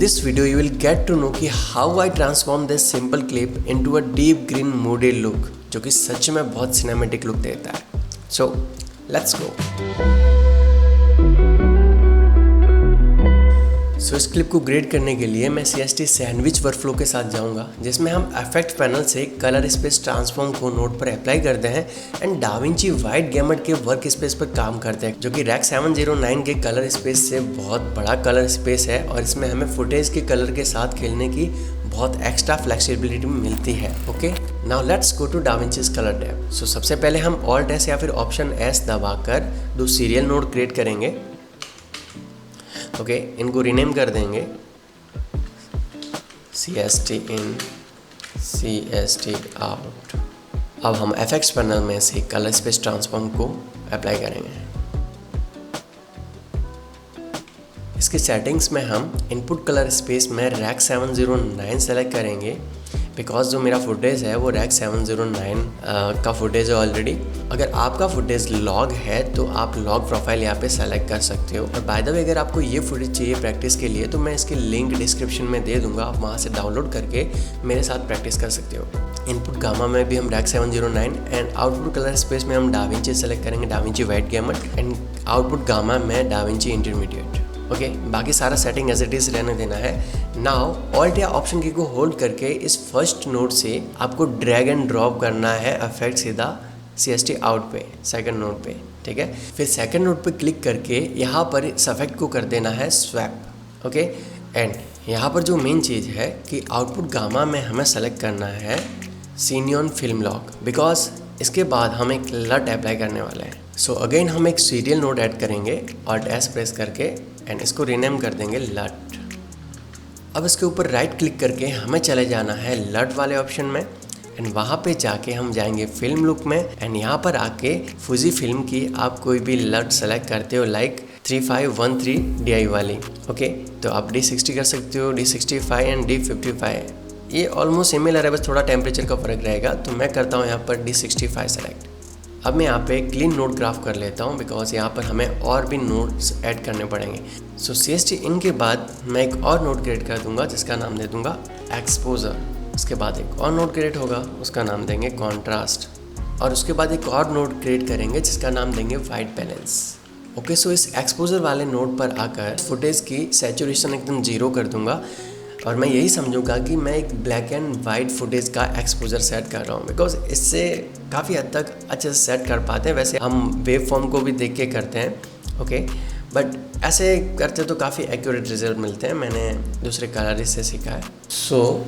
this video you will get to know कि how I transform this simple clip into a deep green moody look जो कि सच में बहुत cinematic look देता है. So let's go. सो इस क्लिप को ग्रेड करने के लिए मैं CST सैंडविच वर्कफ्लो के साथ जाऊंगा, जिसमें हम इफेक्ट पैनल से कलर स्पेस ट्रांसफॉर्म को नोड पर अप्लाई करते हैं एंड डाविंची वाइट गैमट के वर्क स्पेस पर काम करते हैं, जो कि रैक 709 के कलर स्पेस से बहुत बड़ा कलर स्पेस है और इसमें हमें फुटेज के कलर के साथ खेलने की बहुत एक्स्ट्रा फ्लेक्सिबिलिटी मिलती है. Okay, now let's go to DaVinci's colour tab. So सबसे पहले हम ऑल्ट एस या फिर ऑप्शन एस दबाकर दो सीरियल नोड क्रिएट करेंगे. ओके, इनको रीनेम कर देंगे CST इन, CST आउट. अब हम एफएक्स पैनल में से कलर स्पेस ट्रांसफॉर्म को अप्लाई करेंगे. इसके सेटिंग्स में हम इनपुट कलर स्पेस में रैक 709 सेलेक्ट करेंगे, बिकॉज जो मेरा फुटेज है वो रैक 709 का फुटेज है ऑलरेडी. अगर आपका फुटेज लॉग है तो आप लॉग प्रोफाइल यहाँ पे सेलेक्ट कर सकते हो. और बाय द वे, अगर आपको ये फुटेज चाहिए प्रैक्टिस के लिए तो मैं इसकी लिंक डिस्क्रिप्शन में दे दूंगा, आप वहाँ से डाउनलोड करके मेरे साथ प्रैक्टिस कर सकते हो. इनपुट गामा में भी हम rack 709 and output colour space में हम डाविंची सेलेक्ट करेंगे, da Vinci white gamut, and output gamma में डाविंची इंटरमीडिएट. ओके, बाकी सारा सेटिंग एज इट इज रहने देना है. नाउ ऑल्ट या ऑप्शन की को होल्ड करके इस फर्स्ट नोड से आपको ड्रैग एंड ड्रॉप करना है इफेक्ट सीधा CST आउट पे, सेकंड नोड पे. ठीक है, फिर सेकंड नोड पे क्लिक करके यहाँ पर इस इफेक्ट को कर देना है स्वैप. ओके, एंड यहाँ पर जो मेन चीज़ है कि आउटपुट गामा में हमें सेलेक्ट करना है सीनियन फिल्म लॉक, बिकॉज इसके बाद हम एक लट अप्लाई करने वाले हैं. सो अगेन हम एक सीरियल नोड ऐड करेंगे और एस प्रेस करके एंड इसको रीनेम कर देंगे लट. अब इसके ऊपर राइट क्लिक करके हमें चले जाना है लट वाले ऑप्शन में एंड वहाँ पे जाके हम जाएंगे फिल्म लुक में एंड यहाँ पर आके फुजी फिल्म की आप कोई भी लट सेलेक्ट करते हो, लाइक 3513 DI वाली. ओके, तो आप D60 कर सकते हो, D65 एंड D55. ये ऑलमोस्ट सिमिलर है, बस थोड़ा टेम्परेचर का फ़र्क रहेगा. तो मैं करता हूँ यहाँ पर D65 सेलेक्ट. अब मैं यहाँ पे क्लीन नोड ग्राफ कर लेता हूँ, बिकॉज यहाँ पर हमें और भी नोड्स ऐड करने पड़ेंगे. सो CST इन के बाद मैं एक और नोड क्रिएट कर दूंगा जिसका नाम दे दूंगा एक्सपोजर. उसके बाद एक और नोड क्रिएट होगा, उसका नाम देंगे कॉन्ट्रास्ट. और उसके बाद एक और नोड क्रिएट करेंगे जिसका नाम देंगे वाइट बैलेंस. ओके, सो इस एक्सपोजर वाले नोड पर आकर फुटेज की सैचुरेशन एकदम 0 कर दूंगा और मैं यही समझूंगा कि मैं एक ब्लैक एंड वाइट फुटेज का एक्सपोजर सेट कर रहा हूँ, बिकॉज इससे काफ़ी हद तक अच्छे से सेट कर पाते हैं. वैसे हम वेव फॉर्म को भी देख के करते हैं, ओके, बट ऐसे करते तो काफ़ी एक्यूरेट रिजल्ट मिलते हैं. मैंने दूसरे कलरिस्ट से सीखा है. सो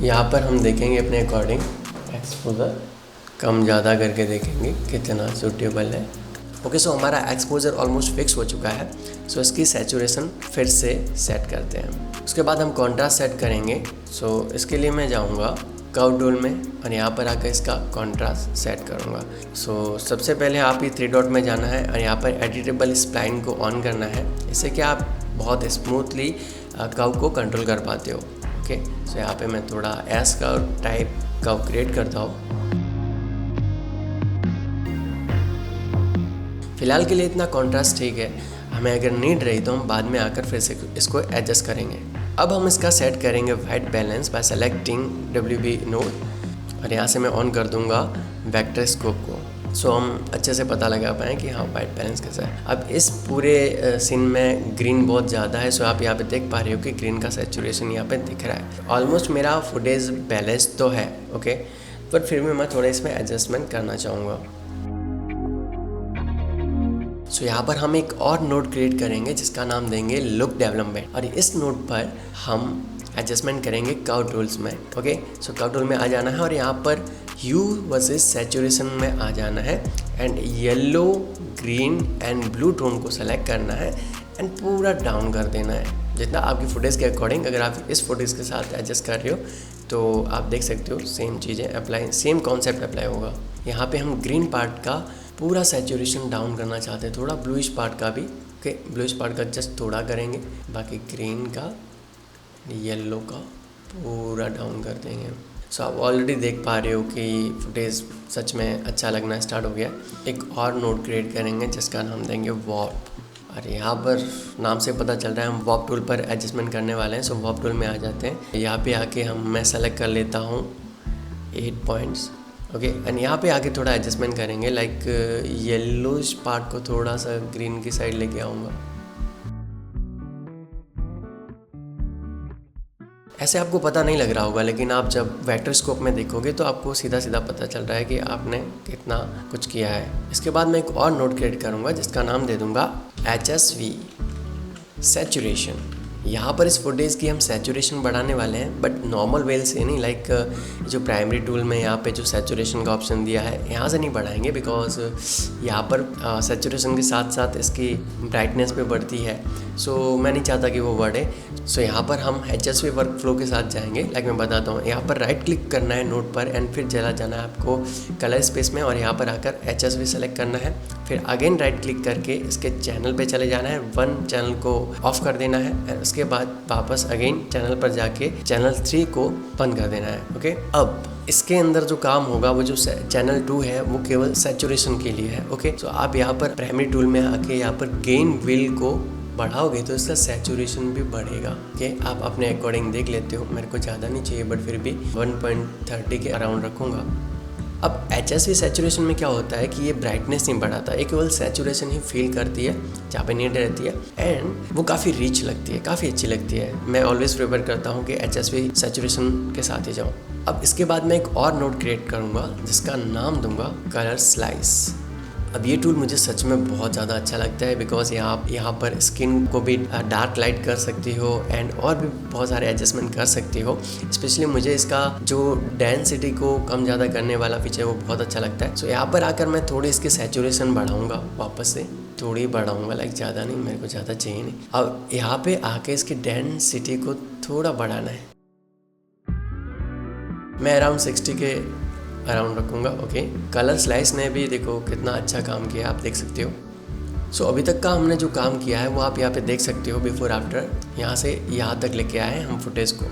यहाँ पर हम देखेंगे अपने अकॉर्डिंग एक्सपोजर कम ज़्यादा करके देखेंगे कितना सूटेबल है. ओके, सो हमारा एक्सपोजर ऑलमोस्ट फिक्स हो चुका है. सो इसकी सैचुरेशन फिर से सेट करते हैं. उसके बाद हम कॉन्ट्रास्ट सेट करेंगे. सो इसके लिए मैं जाऊँगा कर्व टूल में और यहाँ पर आकर इसका कॉन्ट्रास्ट सेट करूँगा. सो सबसे पहले आप ये 3 डॉट में जाना है और यहाँ पर एडिटेबल स्प्लाइन को ऑन करना है. इससे कि आप बहुत स्मूथली कर्व को कंट्रोल कर पाते हो. ओके, सो यहाँ पे मैं थोड़ा S curve type curve create करता हूँ. फिलहाल के लिए इतना कॉन्ट्रास्ट ठीक है. हमें अगर नीड रही तो हम बाद में आकर फिर से इसको एडजस्ट करेंगे. अब हम इसका सेट करेंगे white balance bye selecting WB node और यहाँ से मैं ऑन कर दूंगा वेक्टर स्कोप को. सो हम अच्छे से पता लगा पाएँ कि हाँ वाइट बैलेंस कैसा है. अब इस पूरे सीन में ग्रीन बहुत ज़्यादा है. सो आप यहाँ पे देख पा रहे हो कि ग्रीन का सैचुरेशन यहाँ पे दिख रहा है. ऑलमोस्ट मेरा फुटेज बैलेंस तो है, ओके, पर फिर भी मैं थोड़ा इसमें एडजस्टमेंट करना चाहूँगा. सो यहाँ पर हम एक और नोड क्रिएट करेंगे जिसका नाम देंगे लुक डेवलपमेंट और इस नोड पर हम एडजस्टमेंट करेंगे कर्व टूल्स में. ओके, सो कर्व टूल में आ जाना है और यहाँ पर ह्यू वर्सेस सैचुरेशन में आ जाना है and yellow, green and blue tone को सेलेक्ट करना है एंड पूरा डाउन कर देना है जितना आपकी फुटेज के अकॉर्डिंग. अगर आप इस फुटेज के साथ एडजस्ट कर रहे हो तो आप देख सकते हो सेम चीज़ें अप्लाई, सेम कॉन्सेप्ट अप्लाई होगा. यहाँ पे हम ग्रीन पार्ट का पूरा सैचुरेशन डाउन करना चाहते हैं, थोड़ा ब्लूइश पार्ट का भी. ओके, ब्लूइश पार्ट का जस्ट थोड़ा करेंगे, बाकी ग्रीन का, येलो का पूरा डाउन कर देंगे. सो आप ऑलरेडी देख पा रहे हो कि फुटेज सच में अच्छा लगना स्टार्ट हो गया. एक और नोड क्रिएट करेंगे जिसका नाम देंगे वॉर्प और यहाँ पर नाम से पता चल रहा है हम वॉक टूल पर एडजस्टमेंट करने वाले हैं। सो वॉक टूल में आ जाते हैं। यहाँ पे आके मैं सेलेक्ट कर लेता हूँ 8 पॉइंट्स, ओके। एंड यहाँ पे आके थोड़ा एडजस्टमेंट करेंगे, लाइक येलोइश पार्ट को थोड़ा सा ग्रीन की साइड लेके आऊँगा। ऐसे आपको पता नहीं लग रहा होगा, लेकिन आप जब वेक्टर स्कोप में देखोगे तो आपको सीधा सीधा पता चल रहा है कि आपने कितना कुछ किया है। इसके बाद मैं एक और नोड क्रिएट करूँगा जिसका नाम दे दूँगा HSV सैचुरेशन। यहाँ पर इस फुटेज की हम सैचुरेशन बढ़ाने वाले हैं, बट नॉर्मल वेल से नहीं, लाइक जो प्राइमरी टूल में यहाँ पे जो सैचुरेशन का ऑप्शन दिया है यहाँ से नहीं बढ़ाएंगे, बिकॉज यहाँ पर सैचुरेशन के साथ साथ इसकी ब्राइटनेस भी बढ़ती है। सो मैं नहीं चाहता कि वो बढ़े। सो यहाँ पर हम HSV वर्क फ्लो के साथ जाएंगे। लाइक मैं बताता हूँ, यहाँ पर राइट क्लिक करना है नोड पर एंड फिर चला जाना है आपको कलर स्पेस में और यहाँ पर आकर HSV सेलेक्ट करना है। फिर अगेन राइट क्लिक करके इसके चैनल पे चले जाना है, 1 चैनल को ऑफ कर देना है। उसके बाद वापस अगेन चैनल पर जाके चैनल 3 को बंद कर देना है, ओके। अब इसके अंदर जो काम होगा वो जो चैनल 2 है वो केवल सैचुरेशन के लिए है, ओके। तो आप यहाँ पर प्राइमरी टूल में आके यहाँ पर गेन व्हील को बढ़ाओगे तो इसका सैचुरेशन भी बढ़ेगा, ओके। आप अपने अकॉर्डिंग देख लेते हो, मेरे को ज़्यादा नहीं चाहिए बट फिर भी 1.30 के अराउंड रखूँगा। अब HSV सैचुरेशन में क्या होता है कि ये ब्राइटनेस नहीं बढ़ाता, ये केवल सैचुरेशन ही फील करती है जहाँ पे नीड रहती है एंड वो काफ़ी रिच लगती है, काफ़ी अच्छी लगती है। मैं ऑलवेज प्रेफर करता हूँ कि HSV सैचुरेशन के साथ ही जाऊँ। अब इसके बाद मैं एक और नोड क्रिएट करूँगा जिसका नाम दूंगा कलर स्लाइस। अब ये टूल मुझे सच में बहुत ज़्यादा अच्छा लगता है, बिकॉज यहाँ पर स्किन को भी डार्क लाइट कर सकती हो एंड और भी बहुत सारे एडजस्टमेंट कर सकती हो। स्पेशली मुझे इसका जो डेंसिटी को कम ज़्यादा करने वाला फीचर वो बहुत अच्छा लगता है। सो यहाँ पर आकर मैं थोड़ी इसकी सैचुरेशन बढ़ाऊँगा, वापस से थोड़ी बढ़ाऊँगा, लाइक ज़्यादा नहीं, मेरे को ज़्यादा चाहिए नहीं। अब यहाँ पे आके इसकी डेंसिटी को थोड़ा बढ़ाना है, मैं अराउंड 60 के अराउंड रखूँगा, ओके। कलर स्लाइस ने भी देखो कितना अच्छा काम किया, आप देख सकते हो। सो अभी तक का हमने जो काम किया है वो आप यहाँ पे देख सकते हो, बिफोर आफ्टर। यहाँ से यहाँ तक लेके आए हम फुटेज को।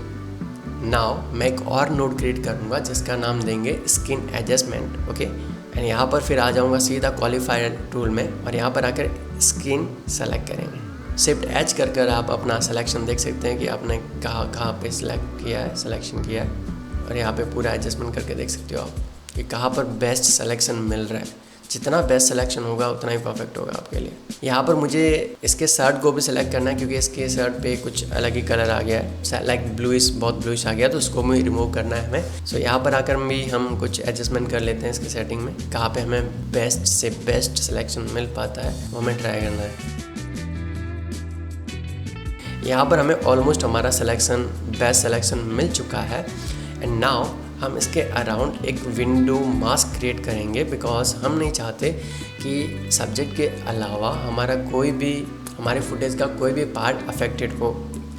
नाउ मैं एक और नोड क्रिएट करूँगा जिसका नाम देंगे स्किन एडजस्टमेंट, ओके। एंड यहाँ पर फिर आ जाऊँगा सीधा क्वालिफायर टूल में और यहाँ पर आकर स्किन सेलेक्ट करेंगे। शिफ्ट एच कर आप अपना सिलेक्शन देख सकते हैं कि आपने कहाँ पे सिलेक्ट किया है, सिलेक्शन किया है। और यहाँ पे पूरा एडजस्टमेंट करके देख सकते हो आप कि कहाँ पर बेस्ट सिलेक्शन मिल रहा है। जितना बेस्ट सिलेक्शन होगा उतना ही परफेक्ट होगा आपके लिए। यहाँ पर मुझे इसके शर्ट को भी सिलेक्ट करना है क्योंकि इसके शर्ट पे कुछ अलग ही कलर आ गया है, लाइक ब्लूइश, बहुत ब्लूइश आ गया, तो उसको भी रिमूव करना है हमें। सो यहाँ पर आकर भी हम कुछ एडजस्टमेंट कर लेते हैं इसकी सेटिंग में, कहाँ पे हमें बेस्ट से बेस्ट सिलेक्शन मिल पाता है वो हमें ट्राई करना है। यहाँ पर हमें ऑलमोस्ट हमारा सिलेक्शन, बेस्ट सिलेक्शन मिल चुका है। एंड नाउ हम इसके अराउंड एक विंडो मास्क क्रिएट करेंगे, बिकॉज हम नहीं चाहते कि सब्जेक्ट के अलावा हमारे फुटेज का कोई भी पार्ट अफेक्टेड हो,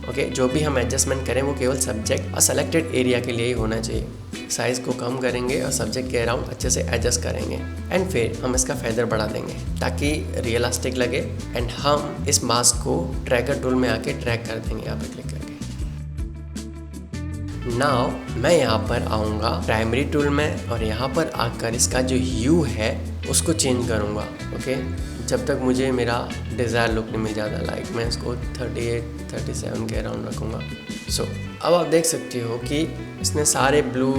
ओके। जो भी हम एडजस्टमेंट करें वो केवल सब्जेक्ट और सेलेक्टेड एरिया के लिए ही होना चाहिए। साइज़ को कम करेंगे और सब्जेक्ट के अराउंड अच्छे से एडजस्ट करेंगे एंड फिर हम इसका फेदर बढ़ा देंगे ताकि रियलिस्टिक लगे। एंड हम इस मास्क को ट्रैकर टूल में आके ट्रैक कर देंगे यहाँ पर क्लिक करके। नाउ मैं यहाँ पर आऊँगा प्राइमरी टूल में और यहाँ पर आकर इसका जो ह्यू है उसको चेंज करूँगा, ओके। जब तक मुझे मेरा डिज़ायर लुक नहीं मिल जाता, लाइक मैं इसको 38-37 के अराउंड रखूँगा। सो अब आप देख सकते हो कि इसने सारे ब्लू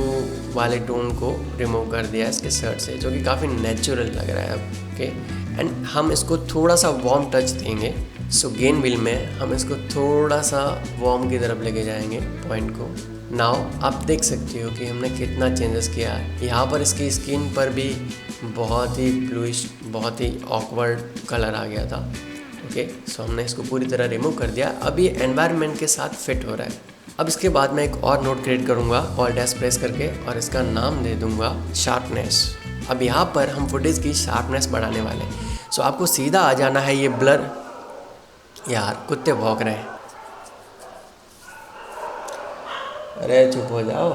वाले टोन को रिमूव कर दिया इसके शर्ट से, जो कि काफ़ी नेचुरल लग रहा है अब, ओके। एंड हम इसको थोड़ा सा वार्म टच देंगे। सो गेन व्हील में हम इसको थोड़ा सा वार्म की तरफ लेके जाएंगे पॉइंट को। नाउ आप देख सकते हो कि हमने कितना चेंजेस किया है। यहाँ पर इसकी स्किन पर भी बहुत ही ब्लूइश, बहुत ही ऑकवर्ड कलर आ गया था, ओके। सो हमने इसको पूरी तरह रिमूव कर दिया। अब ये एनवायरनमेंट के साथ फिट हो रहा है। अब इसके बाद मैं एक और नोड क्रिएट करूँगा ऑल्ट एस प्रेस करके और इसका नाम दे दूँगा शार्पनेस। अब यहाँ पर हम फुटेज की शार्पनेस बढ़ाने वाले हैं। सो आपको सीधा आ जाना है ये ब्लर, यार कुत्ते भौंक रहे हैं, अरे चुप हो जाओ।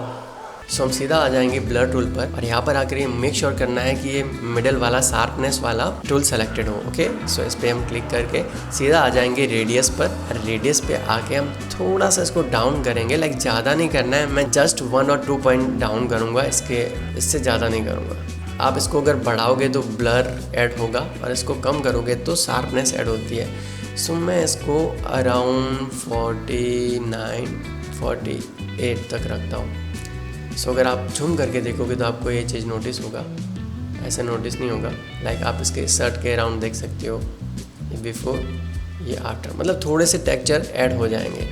सो हम सीधा आ जाएंगे ब्लर टूल पर और यहाँ पर आकर ये मेक श्योर करना है कि ये मिडल वाला शार्पनेस वाला टूल सेलेक्टेड हो, ओके। सो इस पर हम क्लिक करके सीधा आ जाएंगे रेडियस पर और रेडियस पे आके हम थोड़ा सा इसको डाउन करेंगे, लाइक ज़्यादा नहीं करना है, मैं जस्ट 1 और 2 पॉइंट डाउन करूँगा, इससे ज़्यादा नहीं करूँगा। आप इसको अगर बढ़ाओगे तो ब्लर ऐड होगा और इसको कम करोगे तो शार्पनेस ऐड होती है। सो मैं इसको अराउंड 49-48 तक रखता हूँ। सो अगर आप झूम करके देखोगे तो आपको ये चीज़ नोटिस होगा, ऐसे नोटिस नहीं होगा। लाइक आप इसके शर्ट के अराउंड देख सकते हो, ये बिफोर ये आफ्टर, मतलब थोड़े से टेक्सचर ऐड हो जाएंगे।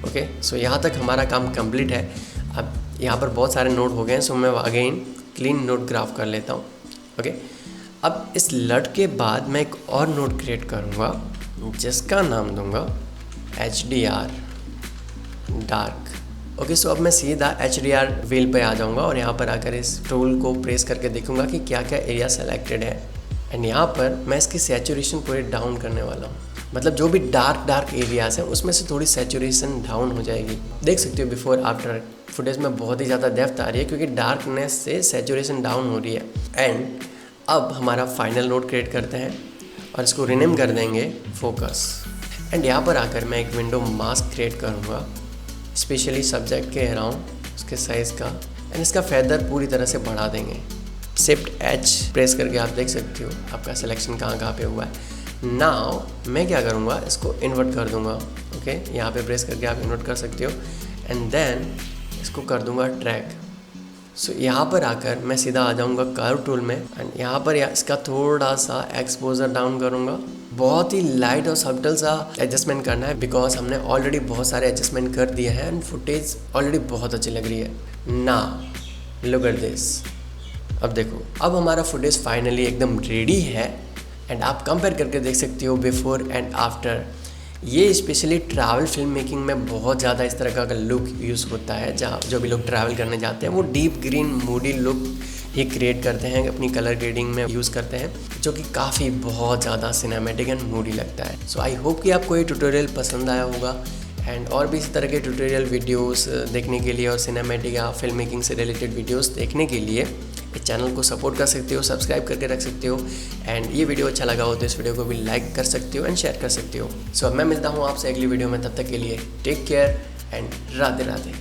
ओके, सो यहाँ तक हमारा काम कंप्लीट है। अब यहाँ पर बहुत सारे नोट हो गए हैं, सो मैं अगेन क्लीन नोट ग्राफ कर लेता हूँ। ओके, अब इस लट के बाद मैं एक और नोट क्रिएट करूँगा जिसका नाम दूंगा HDR डार्क। ओके, सो अब मैं सीधा HDR व्हील पे आ जाऊँगा और यहाँ पर आकर इस टूल को प्रेस करके देखूँगा कि क्या क्या एरिया सेलेक्टेड है। एंड यहाँ पर मैं इसकी सैचुरेशन पूरे डाउन करने वाला हूँ, मतलब जो भी डार्क एरियाज हैं उसमें से थोड़ी सैचुरेशन डाउन हो जाएगी। देख सकते हो बिफोर आफ्टर फुटेज में बहुत ही ज़्यादा डेप्थ आ रही है क्योंकि डार्कनेस से सैचुरेशन डाउन हो रही है। एंड अब हमारा फाइनल नोट क्रिएट करते हैं और इसको रिनेम कर देंगे फोकस। एंड यहाँ पर आकर मैं एक विंडो मास्क क्रिएट करूँगा स्पेशली सब्जेक्ट के अराउंड, उसके साइज़ का। एंड इसका फेदर पूरी तरह से बढ़ा देंगे। शिफ्ट H प्रेस करके आप देख सकते हो आपका सिलेक्शन कहाँ पे हुआ है। नाउ मैं क्या करूँगा, इसको इन्वर्ट कर दूँगा। ओके, यहाँ पे प्रेस करके आप इन्वर्ट कर सकते हो एंड देन इसको कर दूँगा ड्रैग। सो यहाँ पर आकर मैं सीधा आ जाऊँगा कर्व टूल में एंड यहाँ पर इसका थोड़ा सा एक्सपोजर डाउन करूँगा। बहुत ही लाइट और सब्टल सा एडजस्टमेंट करना है बिकॉज हमने ऑलरेडी बहुत सारे एडजस्टमेंट कर दिए हैं एंड फुटेज ऑलरेडी बहुत अच्छी लग रही है। ना लुक एट दिस, अब देखो, अब हमारा फुटेज फाइनली एकदम रेडी है एंड आप कंपेयर करके देख सकते हो बिफोर एंड आफ्टर। ये स्पेशली ट्रैवल फिल्म मेकिंग में बहुत ज़्यादा इस तरह का लुक यूज़ होता है, जहाँ जो भी लोग ट्रैवल करने जाते हैं वो डीप ग्रीन मूडी लुक ही क्रिएट करते हैं, अपनी कलर ग्रेडिंग में यूज़ करते हैं, जो कि काफ़ी बहुत ज़्यादा सिनेमैटिक एंड मूडी लगता है। सो आई होप कि आपको ये ट्यूटोरियल पसंद आया होगा एंड और भी इस तरह के ट्यूटोरियल वीडियोस देखने के लिए और सिनेमैटिक या फिल्म मेकिंग से रिलेटेड वीडियोस देखने के लिए इस चैनल को सपोर्ट कर सकते हो, सब्सक्राइब करके रख सकते हो। एंड ये वीडियो अच्छा लगा हो तो इस वीडियो को भी लाइक कर सकते हो एंड शेयर कर सकते हो। सो अब मैं मिलता हूँ आपसे अगली वीडियो में, तब तक के लिए take care and Radhe Radhe.